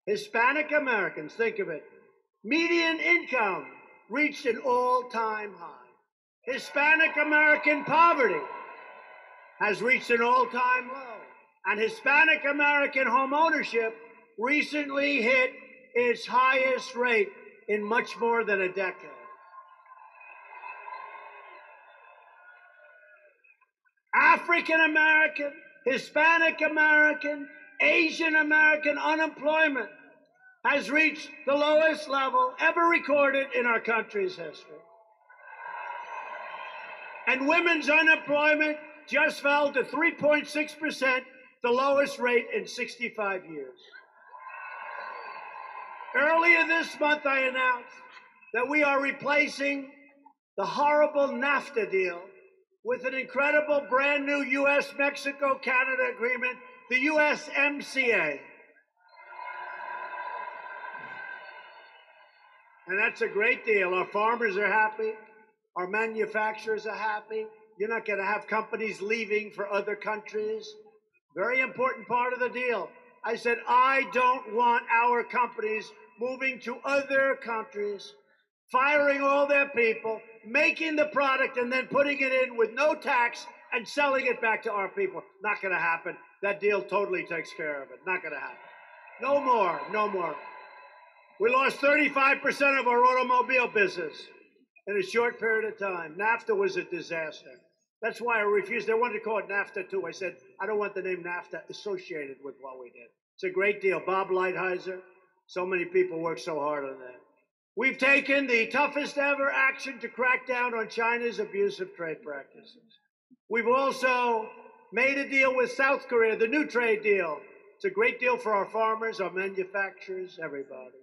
Hispanic Americans, think of it. Median income reached an all-time high. Hispanic American poverty has reached an all-time low. And Hispanic American home ownership recently hit its highest rate in much more than a decade. African American, Hispanic American, Asian American unemployment has reached the lowest level ever recorded in our country's history. And women's unemployment just fell to 3.6%, the lowest rate in 65 years. Earlier this month, I announced that we are replacing the horrible NAFTA deal with an incredible brand new U.S.-Mexico-Canada agreement, the USMCA. And that's a great deal. Our farmers are happy. Our manufacturers are happy. You're not going to have companies leaving for other countries. Very important part of the deal. I said, I don't want our companies moving to other countries, firing all their people, making the product, and then putting it in with no tax and selling it back to our people. Not going to happen. That deal totally takes care of it. Not going to happen. No more. No more. We lost 35% of our automobile business in a short period of time. NAFTA was a disaster. That's why I refused. They wanted to call it NAFTA too. I said, I don't want the name NAFTA associated with what we did. It's a great deal. Bob Lighthizer, so many people worked so hard on that. We've taken the toughest ever action to crack down on China's abusive trade practices. We've also made a deal with South Korea, the new trade deal. It's a great deal for our farmers, our manufacturers, everybody.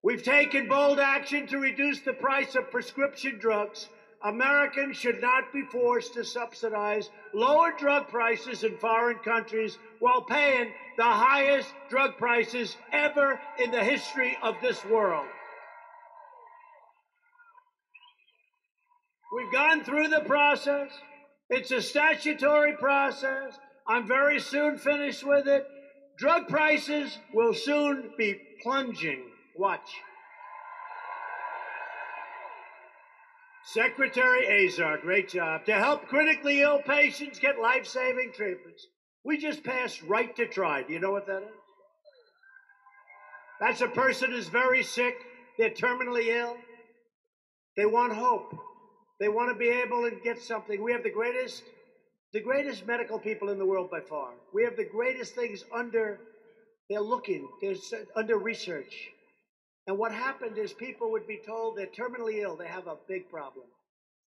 We've taken bold action to reduce the price of prescription drugs. Americans should not be forced to subsidize lower drug prices in foreign countries while paying the highest drug prices ever in the history of this world. We've gone through the process. It's a statutory process. I'm very soon finished with it. Drug prices will soon be plunging. Watch. Secretary Azar, great job. To help critically ill patients get life-saving treatments, we just passed Right to Try. Do you know what that is? That's a person who's very sick. They're terminally ill. They want hope. They want to be able to get something. We have the greatest medical people in the world by far. We have the greatest things under research. And what happened is people would be told they're terminally ill, they have a big problem.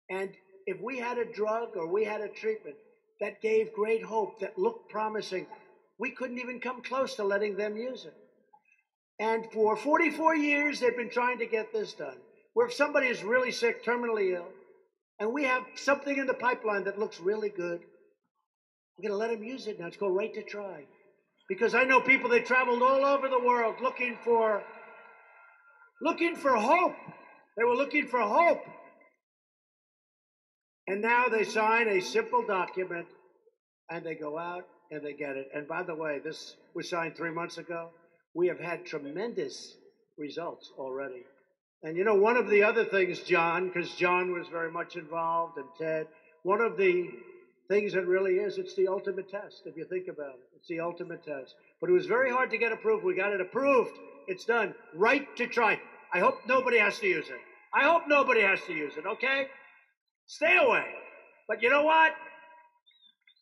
And if we had a drug or we had a treatment that gave great hope, that looked promising, we couldn't even come close to letting them use it. And for 44 years, they've been trying to get this done, where if somebody is really sick, terminally ill, and we have something in the pipeline that looks really good, we're going to let them use it now. It's called Right to Try. Because I know people that traveled all over the world looking for hope. They were looking for hope. And now they sign a simple document and they go out and they get it. And by the way, this was signed 3 months ago. We have had tremendous results already. And you know, one of the other things, John, because John was very much involved, and Ted, one of the things that really is, it's the ultimate test, if you think about it. It's the ultimate test. But it was very hard to get approved. We got it approved. It's done. Right to Try. I hope nobody has to use it. I hope nobody has to use it, okay? Stay away. But you know what?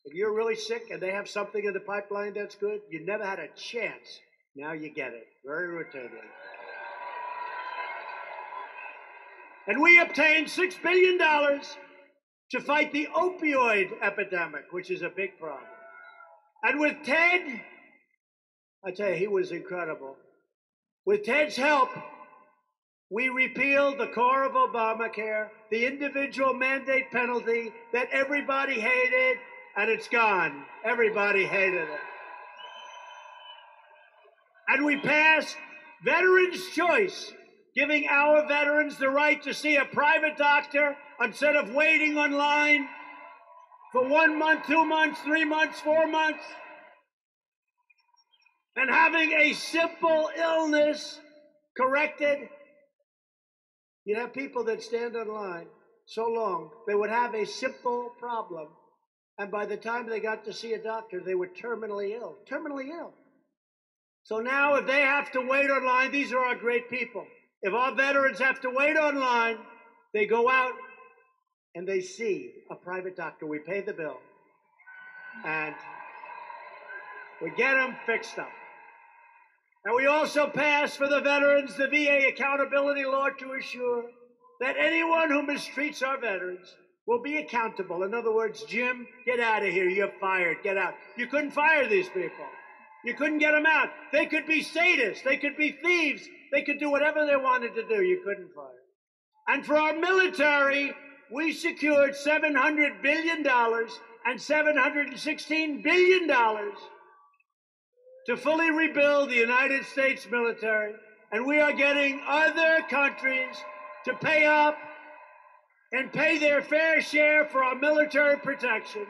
If you're really sick and they have something in the pipeline that's good, you never had a chance. Now you get it. Very routinely. And we obtained $6 billion to fight the opioid epidemic, which is a big problem. And with Ted, I tell you, he was incredible. With Ted's help, we repealed the core of Obamacare, the individual mandate penalty that everybody hated, and it's gone. Everybody hated it. And we passed Veterans' Choice, giving our veterans the right to see a private doctor instead of waiting online for 1 month, 2 months, 3 months, 4 months, and having a simple illness corrected. You'd have people that stand in line so long, they would have a simple problem, and by the time they got to see a doctor, they were terminally ill. Terminally ill. So now if they have to wait online, these are our great people. If our veterans have to wait online, they go out and they see a private doctor. We pay the bill, and we get them fixed up. And we also passed for the veterans the VA accountability law to assure that anyone who mistreats our veterans will be accountable. In other words, Jim, get out of here. You're fired. Get out. You couldn't fire these people. You couldn't get them out. They could be sadists. They could be thieves. They could do whatever they wanted to do. You couldn't fire. And for our military, we secured $700 billion and $716 billion to fully rebuild the United States military. And we are getting other countries to pay up and pay their fair share for our military protection,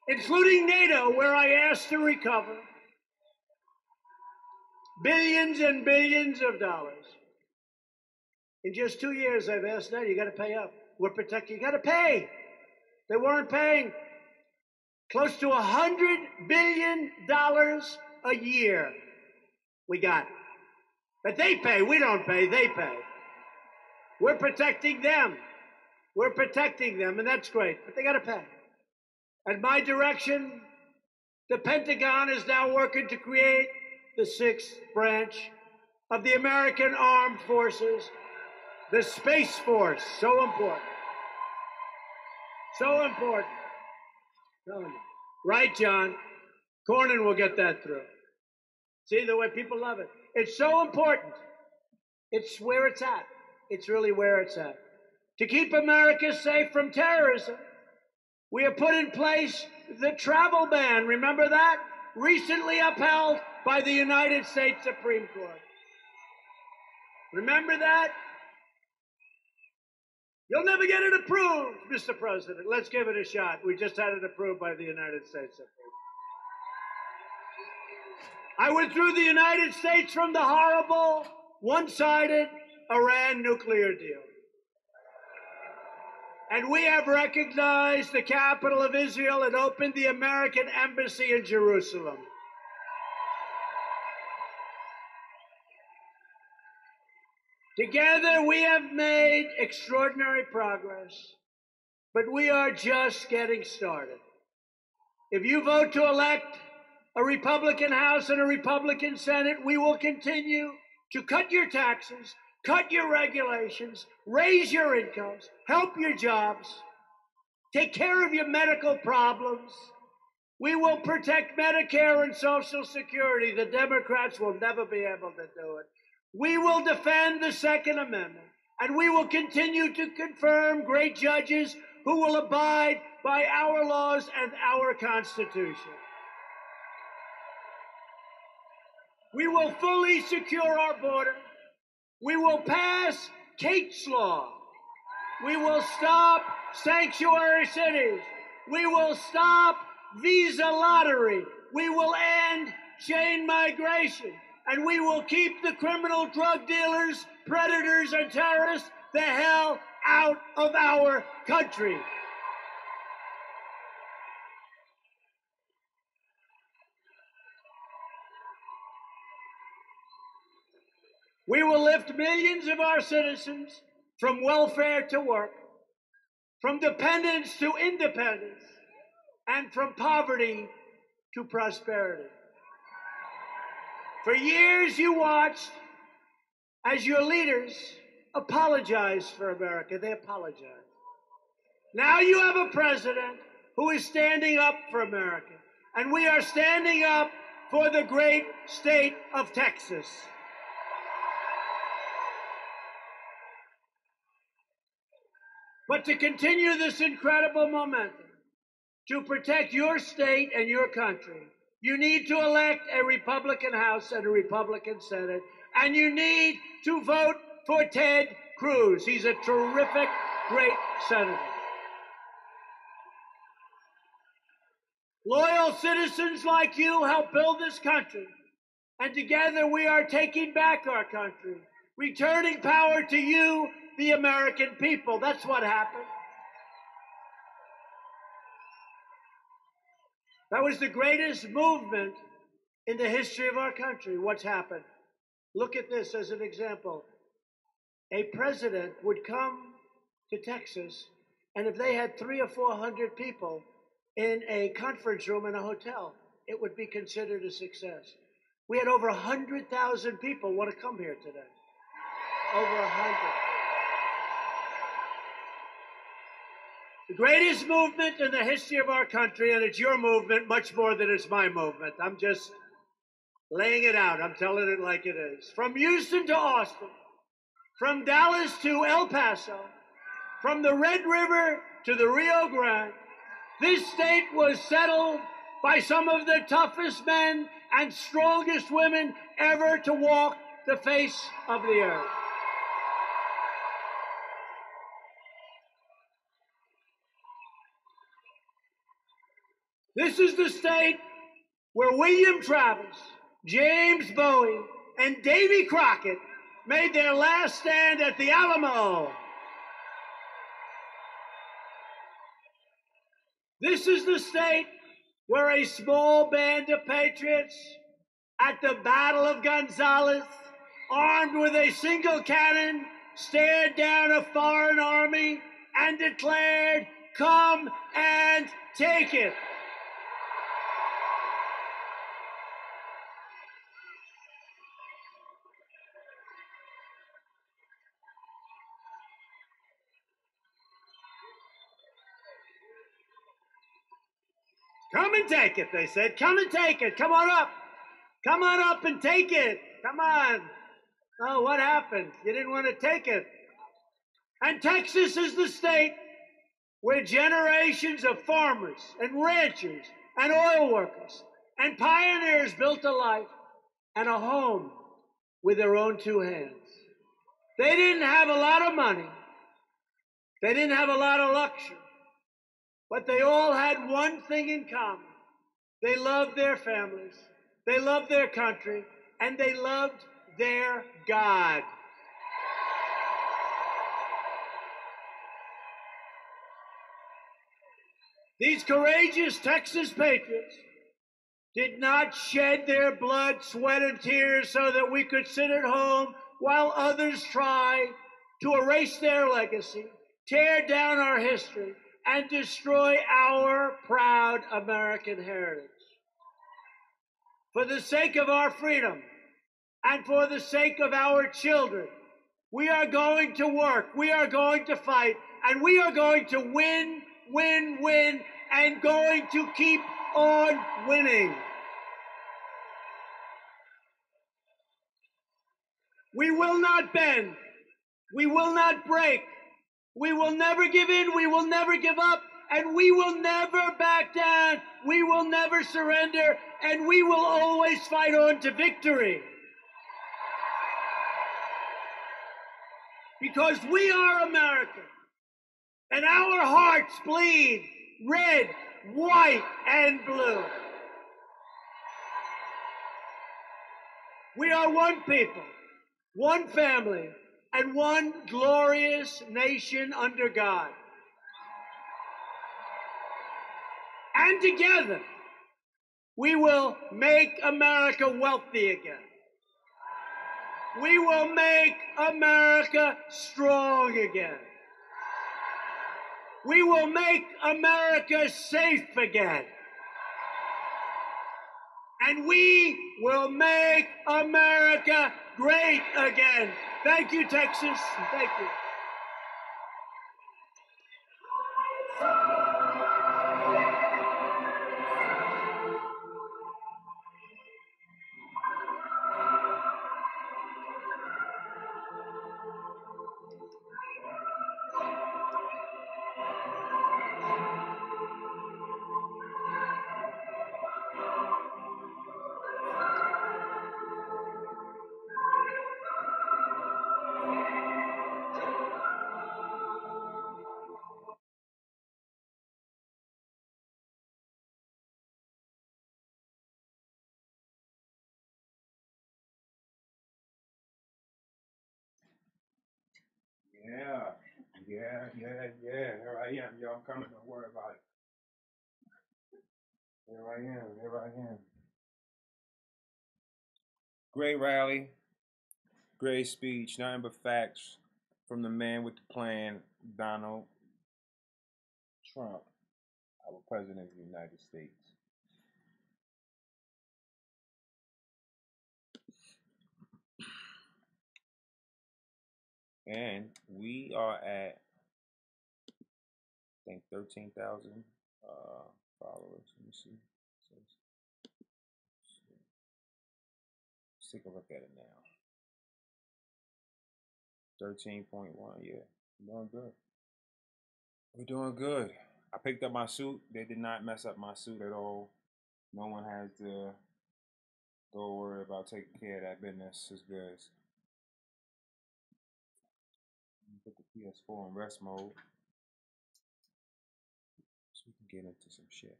including NATO, where I asked to recover billions and billions of dollars. In just 2 years, I've asked now, you got to pay up. We're protecting. You got to pay. They weren't paying close to $100 billion a year. We got. But they pay. We don't pay. They pay. We're protecting them. We're protecting them, and that's great. But they got to pay. At my direction, the Pentagon is now working to create the sixth branch of the American Armed Forces, the Space Force. So important. So important. Right, John? Cornyn will get that through. See the way people love it. It's so important. It's where it's at. It's really where it's at. To keep America safe from terrorism, we have put in place the travel ban. Remember that? Recently upheld by the United States Supreme Court. Remember that? You'll never get it approved, Mr. President. Let's give it a shot. We just had it approved by the United States Supreme Court. I withdrew the United States from the horrible, one-sided Iran nuclear deal. And we have recognized the capital of Israel and opened the American embassy in Jerusalem. Together, we have made extraordinary progress, but we are just getting started. If you vote to elect a Republican House and a Republican Senate, we will continue to cut your taxes, cut your regulations, raise your incomes, help your jobs, take care of your medical problems. We will protect Medicare and Social Security. The Democrats will never be able to do it. We will defend the Second Amendment, and we will continue to confirm great judges who will abide by our laws and our Constitution. We will fully secure our border. We will pass Kate's Law. We will stop sanctuary cities. We will stop visa lottery. We will end chain migration. And we will keep the criminal drug dealers, predators, and terrorists the hell out of our country. We will lift millions of our citizens from welfare to work, from dependence to independence, and from poverty to prosperity. For years, you watched as your leaders apologized for America. They apologized. Now you have a president who is standing up for America, and we are standing up for the great state of Texas. But to continue this incredible momentum, to protect your state and your country, you need to elect a Republican House and a Republican Senate, and you need to vote for Ted Cruz. He's a terrific, great senator. Loyal citizens like you help build this country, and together we are taking back our country, returning power to you, the American people. That's what happened. That was the greatest movement in the history of our country. What's happened? Look at this as an example. A president would come to Texas, and if they had 300 or 400 people in a conference room in a hotel, it would be considered a success. We had over 100,000 people want to come here today. Over 100. The greatest movement in the history of our country, and it's your movement much more than it's my movement. I'm just laying it out. I'm telling it like it is. From Houston to Austin, from Dallas to El Paso, from the Red River to the Rio Grande, this state was settled by some of the toughest men and strongest women ever to walk the face of the earth. This is the state where William Travis, James Bowie, and Davy Crockett made their last stand at the Alamo. This is the state where a small band of patriots at the Battle of Gonzales, armed with a single cannon, stared down a foreign army and declared, "Come and take it." "Come and take it," they said. "Come and take it. Come on up. Come on up and take it. Come on." Oh, what happened? You didn't want to take it. And Texas is the state where generations of farmers and ranchers and oil workers and pioneers built a life and a home with their own two hands. They didn't have a lot of money. They didn't have a lot of luxury. But they all had one thing in common. They loved their families. They loved their country. And they loved their God. These courageous Texas patriots did not shed their blood, sweat, and tears so that we could sit at home while others try to erase their legacy, tear down our history, and destroy our proud American heritage. For the sake of our freedom and for the sake of our children, we are going to work, we are going to fight, and we are going to win, win, win, and going to keep on winning. We will not bend. We will not break. We will never give in. We will never give up. And we will never back down. We will never surrender. And we will always fight on to victory. Because we are American. And our hearts bleed red, white, and blue. We are one people, one family, and one glorious nation under God. And together, we will make America wealthy again. We will make America strong again. We will make America safe again. And we will make America great again. Thank you, Texas. Thank you. Yeah. Here I am, yo. I'm coming. Don't worry about it. Here I am. Great rally, great speech, nothing but facts from the man with the plan, Donald Trump, our President of the United States. And we are at, I think, 13,000 followers. Let me see. Let's take a look at it now. 13.1, yeah. We're doing good. We're doing good. I picked up my suit. They did not mess up my suit at all. No one has to go worry about taking care of that business. It's good. Put the PS4 in rest mode so we can get into some shit.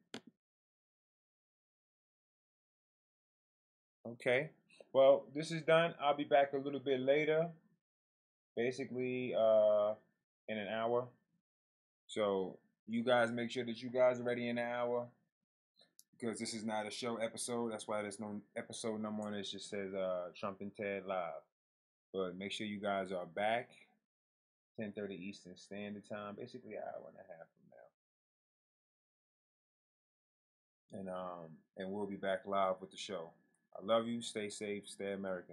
Okay. Well, this is done. I'll be back a little bit later. Basically, in an hour. So You guys make sure that you guys are ready in an hour because this is not a show episode. That's why there's no episode number on it. It just says Trump and Ted Live. But make sure you guys are back 10:30 Eastern Standard Time, basically an hour and a half from now. And we'll be back live with the show. I love you. Stay safe. Stay American.